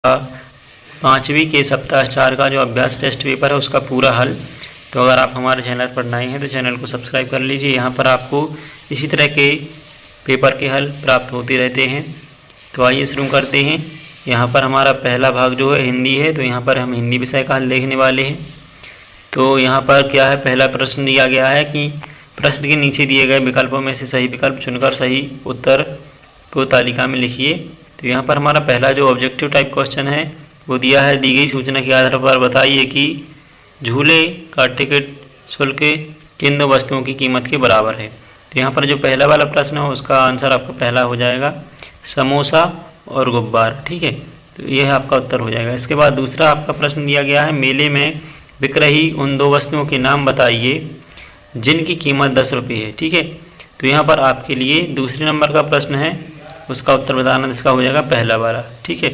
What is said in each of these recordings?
पाँचवीं के सप्ताह 4 का जो अभ्यास टेस्ट पेपर है उसका पूरा हल। तो अगर आप हमारे चैनल पर नए हैं तो चैनल को सब्सक्राइब कर लीजिए। यहाँ पर आपको इसी तरह के पेपर के हल प्राप्त होते रहते हैं। तो आइए शुरू करते हैं। यहाँ पर हमारा पहला भाग जो है हिंदी है, तो यहाँ पर हम हिंदी विषय का हल देखने वाले हैं। तो यहाँ पर क्या है, पहला प्रश्न दिया गया है कि प्रश्न के नीचे दिए गए विकल्पों में से सही विकल्प चुनकर सही उत्तर को तालिका में लिखिए। तो यहाँ पर हमारा पहला जो ऑब्जेक्टिव टाइप क्वेश्चन है वो दिया है, दी गई सूचना के आधार पर बताइए कि झूले का टिकट शुल्क किन दो वस्तुओं की कीमत के बराबर है। तो यहाँ पर जो पहला वाला प्रश्न है उसका आंसर आपका पहला हो जाएगा समोसा और गुब्बारा, ठीक है। तो यह आपका उत्तर हो जाएगा। इसके बाद दूसरा आपका प्रश्न दिया गया है, मेले में बिक रही उन दो वस्तुओं के नाम बताइए जिनकी कीमत 10 रुपये है, ठीक है। तो यहाँ पर आपके लिए दूसरे नंबर का प्रश्न है, उसका उत्तर बताना, इसका हो जाएगा पहला वाला, ठीक है।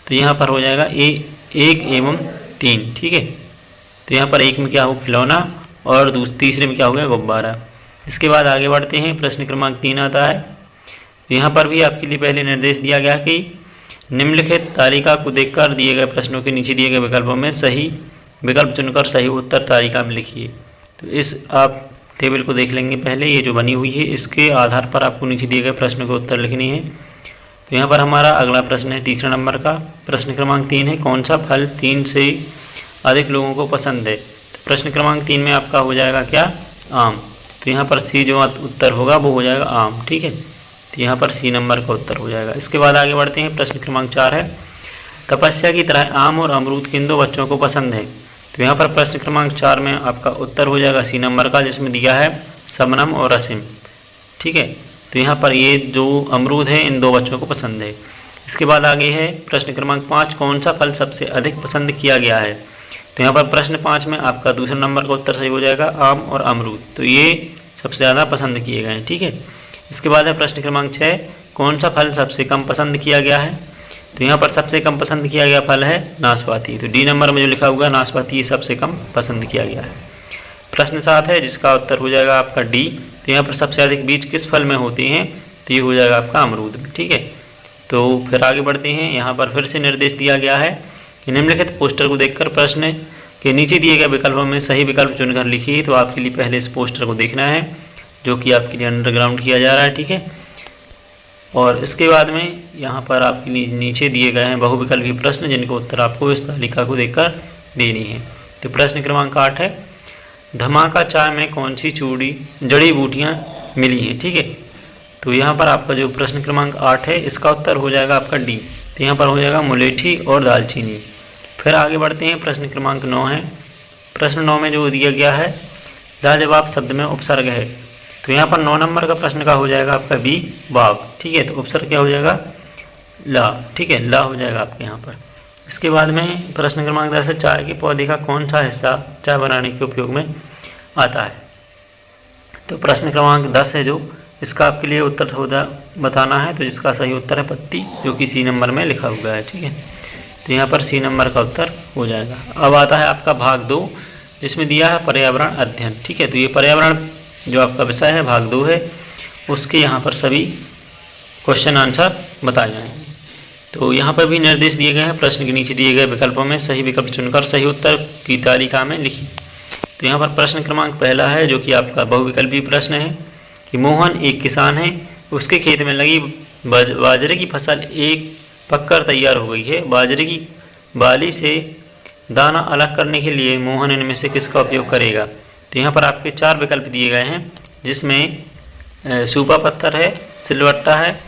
तो यहाँ पर हो जाएगा 1 एवं 3, ठीक है। तो यहाँ पर एक में क्या हो, खिलौना, और तीसरे में क्या हो गया, गुब्बारा। इसके बाद आगे बढ़ते हैं, प्रश्न क्रमांक 3 आता है। यहाँ पर भी आपके लिए पहले निर्देश दिया गया कि निम्नलिखित तालिका को देखकर दिए गए प्रश्नों के नीचे दिए गए विकल्पों में सही विकल्प चुनकर सही उत्तर तालिका में लिखिए। तो इस आप टेबल को देख लेंगे पहले, ये जो बनी हुई है इसके आधार पर आपको नीचे दिए गए प्रश्नों के उत्तर लिखने हैं। तो यहाँ पर हमारा अगला प्रश्न है तीसरा नंबर का, प्रश्न क्रमांक 3 है, कौन सा फल 3 से अधिक लोगों को पसंद है। तो प्रश्न क्रमांक 3 में आपका हो जाएगा क्या, आम। तो यहाँ पर सी जो उत्तर होगा वो हो जाएगा आम, ठीक है। तो यहाँ पर सी नंबर का उत्तर हो जाएगा। इसके बाद आगे बढ़ते हैं, प्रश्न क्रमांक 4 है, तपस्या की तरह आम और अमरूद किन दो बच्चों को पसंद है। तो यहाँ पर प्रश्न क्रमांक 4 में आपका उत्तर हो जाएगा सी नंबर का, जिसमें दिया है शबनम और असीम, ठीक है। तो यहाँ पर ये जो अमरूद है इन दो बच्चों को पसंद है। इसके बाद आगे है प्रश्न क्रमांक 5, कौन सा फल सबसे अधिक पसंद किया गया है। तो यहाँ पर प्रश्न 5 में आपका दूसरा नंबर का उत्तर सही हो जाएगा आम और अमरूद, तो ये सबसे ज़्यादा पसंद किए गए हैं, ठीक है। इसके बाद है प्रश्न क्रमांक 6, कौन सा फल सबसे कम पसंद किया गया है। तो यहाँ पर सबसे कम पसंद किया गया फल है नाशपाती। तो डी नंबर में जो लिखा हुआ नाशपाती ये सबसे कम पसंद किया गया है। प्रश्न 7 है, जिसका उत्तर हो जाएगा आपका डी। तो यहाँ पर सबसे अधिक बीज किस फल में होते हैं, तो ये हो जाएगा आपका अमरूद में, ठीक है। तो फिर आगे बढ़ते हैं, यहाँ पर फिर से निर्देश दिया गया है कि निम्नलिखित पोस्टर को देखकर प्रश्न के नीचे दिए गए विकल्पों में सही विकल्प चुनकर लिखिए। तो आपके लिए पहले इस पोस्टर को देखना है जो कि आपके लिए अंडरग्राउंड किया जा रहा है, ठीक है। और इसके बाद में यहाँ पर आपके नीचे दिए गए हैं बहुविकल्पी प्रश्न जिनके उत्तर आपको इस तालिका को देखकर देनी है। तो प्रश्न क्रमांक 8 है, धमाका चाय में कौन सी जड़ी बूटियाँ मिली हैं, ठीक है। तो यहाँ पर आपका जो प्रश्न क्रमांक 8 है इसका उत्तर हो जाएगा आपका डी। तो यहाँ पर हो जाएगा मुलेठी और दालचीनी। फिर आगे बढ़ते हैं, प्रश्न क्रमांक 9 है। प्रश्न 9 में जो दिया गया है, लाजवाब शब्द में उपसर्ग है। तो यहाँ पर 9 नंबर का प्रश्न का हो जाएगा आपका बी, बाग, ठीक है। तो उपसर्ग क्या हो जाएगा, ला, ठीक है, ला हो जाएगा आपके यहाँ पर। इसके बाद में प्रश्न क्रमांक 10 है, चाय के पौधे का कौन सा हिस्सा चाय बनाने के उपयोग में आता है। तो प्रश्न क्रमांक 10 है जो इसका आपके लिए उत्तर बताना है। तो जिसका सही उत्तर है पत्ती, जो कि सी नंबर में लिखा हुआ है, ठीक है। तो यहाँ पर सी नंबर का उत्तर हो जाएगा। अब आता है आपका भाग 2, जिसमें दिया है पर्यावरण अध्ययन, ठीक है। तो ये पर्यावरण जो आपका विषय है भाग 2 है, उसके यहाँ पर सभी क्वेश्चन आंसर बताए जाएंगे। तो यहाँ पर भी निर्देश दिए गए हैं, प्रश्न के नीचे दिए गए विकल्पों में सही विकल्प चुनकर सही उत्तर की तालिका में लिखिए। तो यहाँ पर प्रश्न क्रमांक पहला है जो कि आपका बहुविकल्पी प्रश्न है कि मोहन एक किसान है, उसके खेत में लगी बाजरे की फसल एक पककर तैयार हो गई है। बाजरे की बाली से दाना अलग करने के लिए मोहन इनमें से किसका उपयोग करेगा। तो यहाँ पर आपके 4 विकल्प दिए गए हैं, जिसमें सूपा पत्थर है, सिलवट्टा है,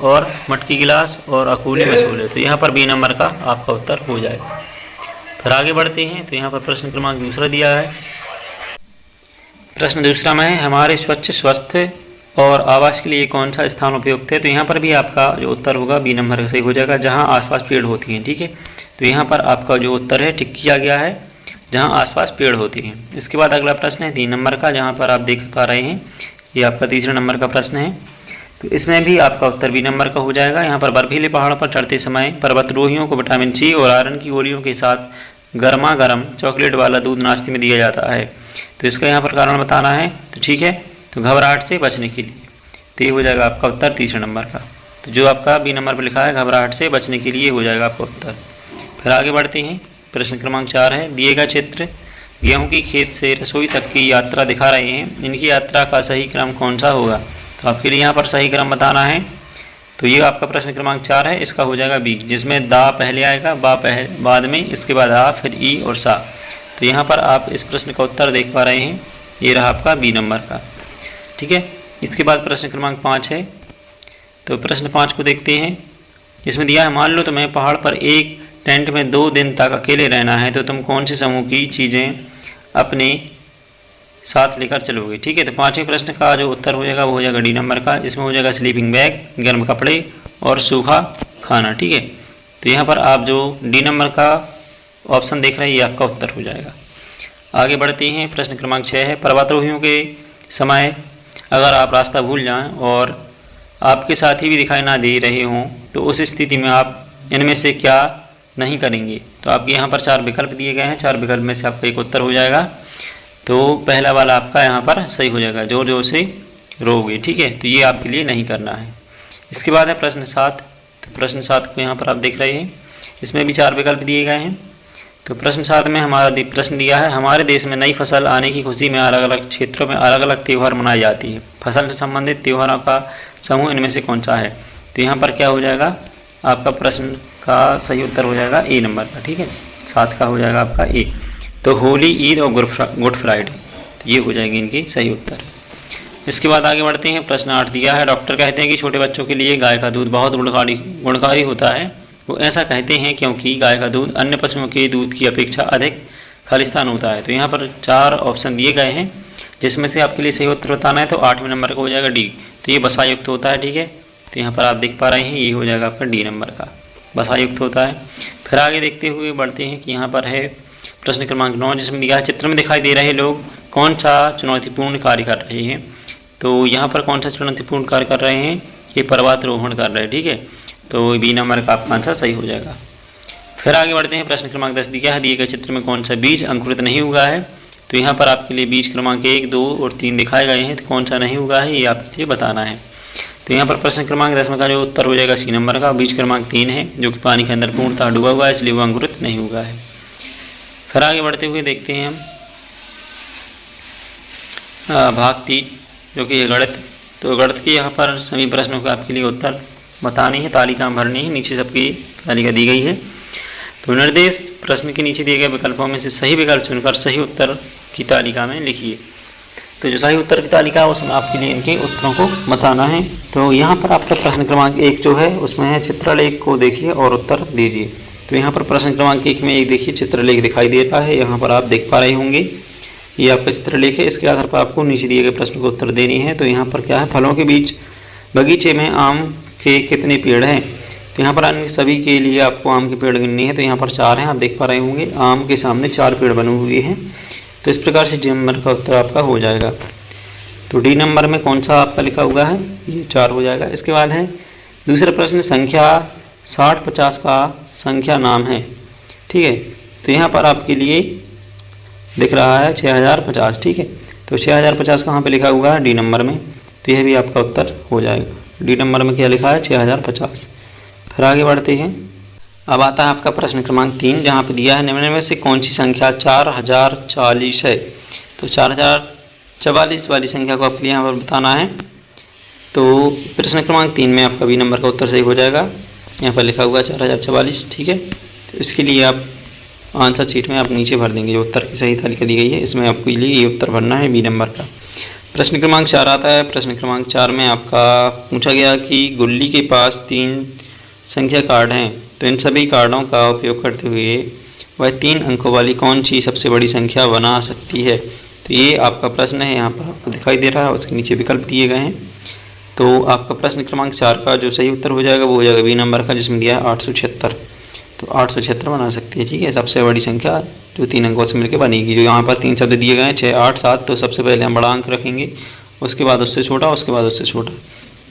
और मटकी गिलास और अकूली मसूल है। तो यहाँ पर बी नंबर का आपका उत्तर हो जाएगा। फिर आगे बढ़ते हैं, तो यहाँ पर प्रश्न क्रमांक दूसरा दिया है। प्रश्न दूसरा में है, हमारे स्वच्छ स्वस्थ और आवास के लिए कौन सा स्थान उपयुक्त है। तो यहाँ पर भी आपका जो उत्तर होगा बी नंबर का सही हो जाएगा, जहाँ आसपास पेड़ होती हैं, ठीक है। तो यहाँ पर आपका जो उत्तर है टिक किया गया है, जहाँ आसपास पेड़ होती हैं। इसके बाद अगला प्रश्न है 3 नंबर का, जहाँ पर आप देख पा रहे हैं ये आपका तीसरा नंबर का प्रश्न है। तो इसमें भी आपका उत्तर बी नंबर का हो जाएगा। यहाँ पर बर्फीले पहाड़ों पर चढ़ते समय पर्वतारोहियों को विटामिन सी और आयरन की गोलियों के साथ गर्मा गर्म चॉकलेट वाला दूध नाश्ते में दिया जाता है। तो इसका यहाँ पर कारण बताना है, तो ठीक है। तो घबराहट से बचने के लिए, तो ये हो जाएगा आपका उत्तर तीसरे नंबर का। तो जो आपका बी नंबर पर लिखा है घबराहट से बचने के लिए हो जाएगा आपका उत्तर। फिर आगे बढ़ते हैं। प्रश्न क्रमांक 4 है, दिए गए चित्र गेहूं की खेत से रसोई तक की यात्रा दिखा रहे हैं, इनकी यात्रा का सही क्रम कौन सा होगा? तो आपके लिए यहाँ पर सही क्रम बताना है। तो ये आपका प्रश्न क्रमांक 4 है, इसका हो जाएगा बी, जिसमें दा पहले आएगा, बा बाद में, इसके बाद आ, फिर ई और सा। तो यहाँ पर आप इस प्रश्न का उत्तर देख पा रहे हैं, ये रहा आपका बी नंबर का। ठीक है, इसके बाद प्रश्न क्रमांक 5 है। तो प्रश्न 5 को देखते हैं। इसमें दिया है, मान लो तुम्हें पहाड़ पर एक टेंट में 2 दिन तक अकेले रहना है, तो तुम कौन से समूह की चीज़ें अपने साथ लेकर चलोगे? ठीक है, तो 5वें प्रश्न का जो उत्तर हो जाएगा वो हो जाएगा डी नंबर का। इसमें हो जाएगा स्लीपिंग बैग, गर्म कपड़े और सूखा खाना। ठीक है, तो यहाँ पर आप जो डी नंबर का ऑप्शन देख रहे हैं ये आपका उत्तर हो जाएगा। आगे बढ़ते हैं। प्रश्न क्रमांक 6 है, पर्वतारोहियों के समय अगर आप रास्ता भूल जाएं और आपके साथी भी दिखाई ना दे रहे हों, तो उस स्थिति में आप इनमें से क्या नहीं करेंगे? तो आपके यहाँ पर 4 विकल्प दिए गए हैं, 4 विकल्प में से आपका एक उत्तर हो जाएगा। तो पहला वाला आपका यहाँ पर सही हो जाएगा, जोर जोर से रोओगे। ठीक है, तो ये आपके लिए नहीं करना है। इसके बाद है प्रश्न 7। तो प्रश्न 7 को यहाँ पर आप देख रहे हैं, इसमें भी 4 विकल्प दिए गए हैं। तो प्रश्न 7 में हमारा प्रश्न दिया है, हमारे देश में नई फसल आने की खुशी में अलग अलग क्षेत्रों में अलग अलग त्यौहार मनाई जाती है, फसल से संबंधित त्योहारों का समूह इनमें से कौन सा है? तो यहाँ पर क्या हो जाएगा, आपका प्रश्न का सही उत्तर हो जाएगा ए नंबर का। ठीक है, 7 का हो जाएगा आपका ए। तो होली, ईद और गुड फ्राइडे, तो ये हो जाएंगे इनके सही उत्तर। इसके बाद आगे बढ़ते हैं। प्रश्न 8 दिया है, डॉक्टर कहते हैं कि छोटे बच्चों के लिए गाय का दूध बहुत गुणकारी होता है। वो ऐसा कहते हैं क्योंकि गाय का दूध अन्य पशुओं के दूध की अपेक्षा अधिक खालिस्तान होता है। तो यहाँ पर 4 ऑप्शन दिए गए हैं, जिसमें से आपके लिए सही उत्तर बताना है। तो 8वें नंबर का हो जाएगा डी, तो ये वसायुक्त होता है। ठीक है, तो यहाँ पर आप देख पा रहे हैं ये हो जाएगा आपका डी नंबर का, वसायुक्त होता है। फिर आगे देखते हुए बढ़ते हैं कि यहाँ पर है प्रश्न क्रमांक 9, जिसमें दिया है, चित्र में दिखाई दे रहे लोग कौन सा चुनौतीपूर्ण कार्य कर रहे हैं? तो यहाँ पर कौन सा चुनौतीपूर्ण कार्य कर रहे हैं? ये पर्वतारोहण कर रहे हैं। ठीक है, तो बी नंबर का आपका आंसर सही हो जाएगा। फिर आगे बढ़ते हैं। प्रश्न क्रमांक 10 दिया है, दिए गए चित्र में कौन सा बीज अंकुरित नहीं हुआ है? तो यहाँ पर आपके लिए बीज क्रमांक 1, 2 और 3 दिखाए गए हैं, तो कौन सा नहीं हुआ है ये आपके लिए बताना है। तो यहाँ पर प्रश्न क्रमांक 10 का जो उत्तर हो जाएगा सी नंबर का, बीज क्रमांक 3 है, जो कि पानी के अंदर पूर्णतः डूबा हुआ है, इसलिए वो अंकुरित नहीं हुआ है। फिर आगे बढ़ते हुए देखते हैं हम भाग 3, जो कि गणित। तो गणित के यहाँ पर सभी प्रश्नों का आपके लिए उत्तर बतानी है, तालिका भरनी है, नीचे सबकी तालिका दी गई है। तो निर्देश प्रश्न के नीचे दिए गए विकल्पों में से सही विकल्प चुनकर सही उत्तर की तालिका में लिखिए। तो जो सही उत्तर की तालिका है उसमें आपके लिए इनके उत्तरों को बताना है। तो यहाँ पर आपका प्रश्न क्रमांक 1 जो है उसमें है, चित्रलेख को देखिए और उत्तर दीजिए। तो यहाँ पर प्रश्न क्रमांक 1 में एक देखिए चित्रलेख दिखाई दे रहा है, यहाँ पर आप देख पा रहे होंगे, ये आपका चित्रलेख है। इसके आधार पर आपको नीचे दिए गए प्रश्न को उत्तर देनी है। तो यहाँ पर क्या है, फलों के बीच बगीचे में आम के कितने पेड़ हैं? तो यहाँ पर अन्य सभी के लिए आपको आम के पेड़ गिननी है। तो यहाँ पर 4 हैं, आप देख पा रहे होंगे, आम के सामने 4 पेड़ बने हुए हैं। तो इस प्रकार से डी नंबर का उत्तर आपका हो जाएगा। तो डी नंबर में कौन सा आपका लिखा हुआ है, ये 4 हो जाएगा। इसके बाद है दूसरा प्रश्न, संख्या 60-50 का संख्या नाम है। ठीक है, तो यहाँ पर आपके लिए दिख रहा है 6050। ठीक है, तो 6050 कहाँ पे लिखा हुआ है, डी नंबर में। तो यह भी आपका उत्तर हो जाएगा। डी नंबर में क्या लिखा है, 6050। फिर आगे बढ़ते हैं। अब आता है आपका प्रश्न क्रमांक 3, जहाँ पे दिया है, निम्न में से कौन सी संख्या 4040 है? तो 4044 वाली संख्या को आपके यहाँ पर बताना है। तो प्रश्न क्रमांक 3 में आपका बी नंबर का उत्तर सही हो जाएगा, यहाँ पर लिखा हुआ है 4044। ठीक है, तो इसके लिए आप आंसर शीट में आप नीचे भर देंगे, जो उत्तर की सही तालिका दी गई है इसमें आपके लिए ये उत्तर भरना है बी नंबर का। प्रश्न क्रमांक 4 आता है। प्रश्न क्रमांक 4 में आपका पूछा गया कि गुल्ली के पास 3 संख्या कार्ड हैं, तो इन सभी कार्डों का उपयोग करते हुए वह 3 अंकों वाली कौन सी सबसे बड़ी संख्या बना सकती है? तो ये आपका प्रश्न है, यहाँ पर आपको दिखाई दे रहा है, उसके नीचे विकल्प दिए गए हैं। तो आपका प्रश्न क्रमांक 4 का जो सही उत्तर हो जाएगा वो हो जाएगा बी नंबर का, जिसमें दिया है 876। तो 876 बना सकती है। ठीक है, सबसे बड़ी संख्या जो 3 अंकों से मिलकर बनेगी। जो यहाँ पर 3 शब्द दिए गए हैं, 6, 8, 7, तो सबसे पहले हम बड़ा अंक रखेंगे, उसके बाद उससे छोटा, उसके बाद उससे छोटा।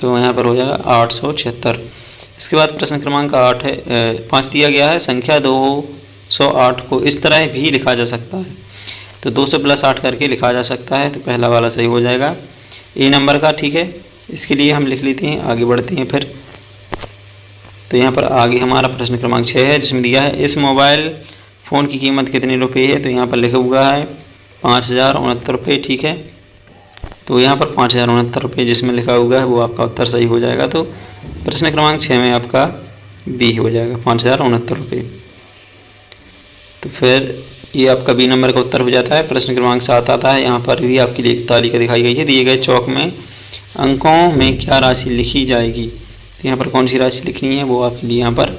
तो यहाँ पर हो जाएगा 876। इसके बाद प्रश्न क्रमांक 5 दिया गया है, संख्या 208 को इस तरह भी लिखा जा सकता है। तो 200 + 8 करके लिखा जा सकता है। तो पहला वाला सही हो जाएगा ए नंबर का। ठीक है, इसके लिए हम लिख लेते हैं, आगे बढ़ते हैं। फिर तो यहाँ पर आगे हमारा प्रश्न क्रमांक 6 है, जिसमें दिया है इस मोबाइल फ़ोन की कीमत कितने रुपये है। तो यहाँ पर लिखा हुआ है 5069 रुपये। ठीक है, तो यहाँ पर 5069 रुपये जिसमें लिखा हुआ है वो आपका उत्तर सही हो जाएगा। तो प्रश्न क्रमांक 6 में आपका बी हो जाएगा 5069 रुपये। तो फिर ये आपका बी नंबर का उत्तर हो जाता है। प्रश्न क्रमांक 7 आता है, यहाँ पर भी आपके लिए एक तालिका दिखाई गई है। दिए गए चौक में अंकों में क्या राशि लिखी जाएगी। तो यहाँ पर कौन सी राशि लिखनी है वो आपके लिए यहाँ पर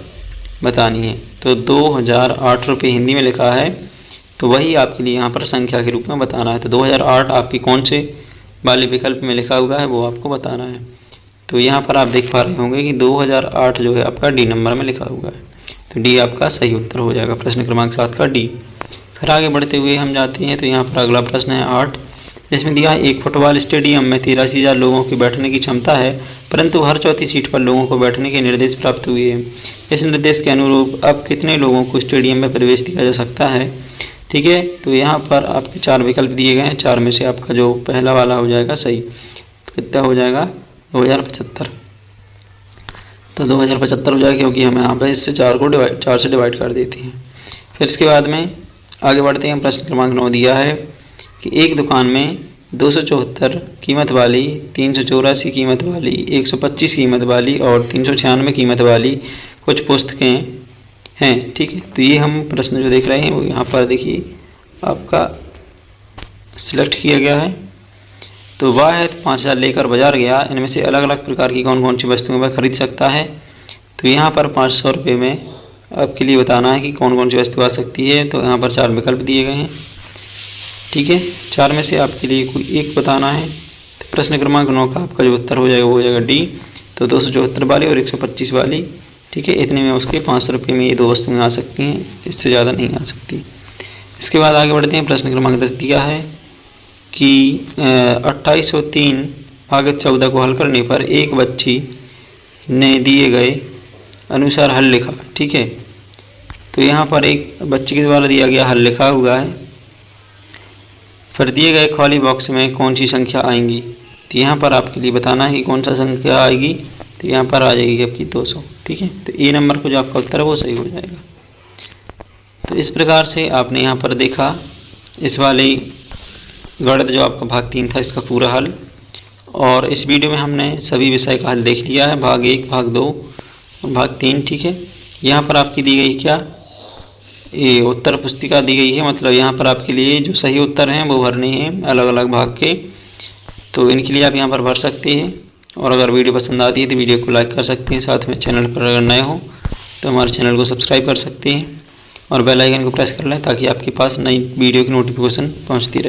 बतानी है। तो 2008 रुपये हिंदी में लिखा है, तो वही आपके लिए यहाँ पर संख्या के रूप में बताना है। तो 2008 आपकी कौन से वाले विकल्प में लिखा हुआ है वो आपको बताना है। तो यहाँ पर आप देख पा रहे होंगे कि 2008 जो है आपका डी नंबर में लिखा हुआ है। तो डी आपका सही उत्तर हो जाएगा, प्रश्न क्रमांक 7 का डी। फिर आगे बढ़ते हुए हम जाते हैं। तो यहाँ पर अगला प्रश्न है 8, जिसमें दिया है एक फुटबॉल स्टेडियम में 83,000 लोगों की बैठने की क्षमता है, परंतु हर चौथी सीट पर लोगों को बैठने के निर्देश प्राप्त हुए हैं। इस निर्देश के अनुरूप अब कितने लोगों को स्टेडियम में प्रवेश दिया जा सकता है। ठीक है, तो यहाँ पर आपके 4 विकल्प दिए गए हैं। 4 में से आपका जो पहला वाला हो जाएगा सही, तो कितना हो जाएगा 2075। तो 2075 हो जाएगा, क्योंकि हम यहाँ पर इससे 4 से डिवाइड कर देते हैं। फिर इसके बाद में आगे बढ़ते हैं। प्रश्न क्रमांक 9 दिया है कि एक दुकान में 274 कीमत वाली, 384 कीमत वाली, 125 कीमत वाली और 396 कीमत वाली कुछ पुस्तकें हैं। ठीक है, तो ये हम प्रश्न जो देख रहे हैं वो यहाँ पर देखिए आपका सिलेक्ट किया गया है। तो वाहिद 5000 लेकर बाजार गया, इनमें से अलग अलग प्रकार की कौन कौन सी वस्तुएं वह खरीद सकता है। तो यहाँ पर 500 रुपये में आपके लिए बताना है कि कौन कौन सी वस्तु आ सकती है। तो यहाँ पर 4 विकल्प दिए गए हैं। ठीक है, 4 में से आपके लिए कोई एक बताना है। तो प्रश्न क्रमांक 9 का आपका जो उत्तर हो जाएगा वो हो जाएगा डी। तो 274 वाली और 125 वाली। ठीक है, इतने में उसके 500 रुपये में ये 2 वस्तुएं आ सकती हैं, इससे ज़्यादा नहीं आ सकती। इसके बाद आगे बढ़ते हैं। प्रश्न क्रमांक 10 दिया है कि 2803 भागित 14 को हल करने पर एक बच्ची ने दिए गए अनुसार हल लिखा। ठीक है, तो यहाँ पर एक बच्चे के द्वारा दिया गया हल लिखा हुआ है। फिर दिए गए खाली बॉक्स में कौन सी संख्या आएंगी। तो यहाँ पर आपके लिए बताना है कि कौन सा संख्या आएगी। तो यहाँ पर आ जाएगी आपकी 200। ठीक है, तो ए नंबर को जो आपका उत्तर है वो सही हो जाएगा। तो इस प्रकार से आपने यहाँ पर देखा इस वाले गणित जो आपका भाग 3 था इसका पूरा हल। और इस वीडियो में हमने सभी विषय का हल देख लिया है, भाग 1, भाग 2 और भाग 3। ठीक है, यहाँ पर आपकी दी गई क्या ये उत्तर पुस्तिका दी गई है, मतलब यहाँ पर आपके लिए जो सही उत्तर हैं वो भरने हैं अलग अलग भाग के। तो इनके लिए आप यहाँ पर भर सकते हैं। और अगर वीडियो पसंद आती है तो वीडियो को लाइक कर सकते हैं। साथ में चैनल पर अगर नए हो तो हमारे चैनल को सब्सक्राइब कर सकते हैं और बेल आइकन को प्रेस कर लें, ताकि आपके पास नई वीडियो की नोटिफिकेशन पहुँचती रहे।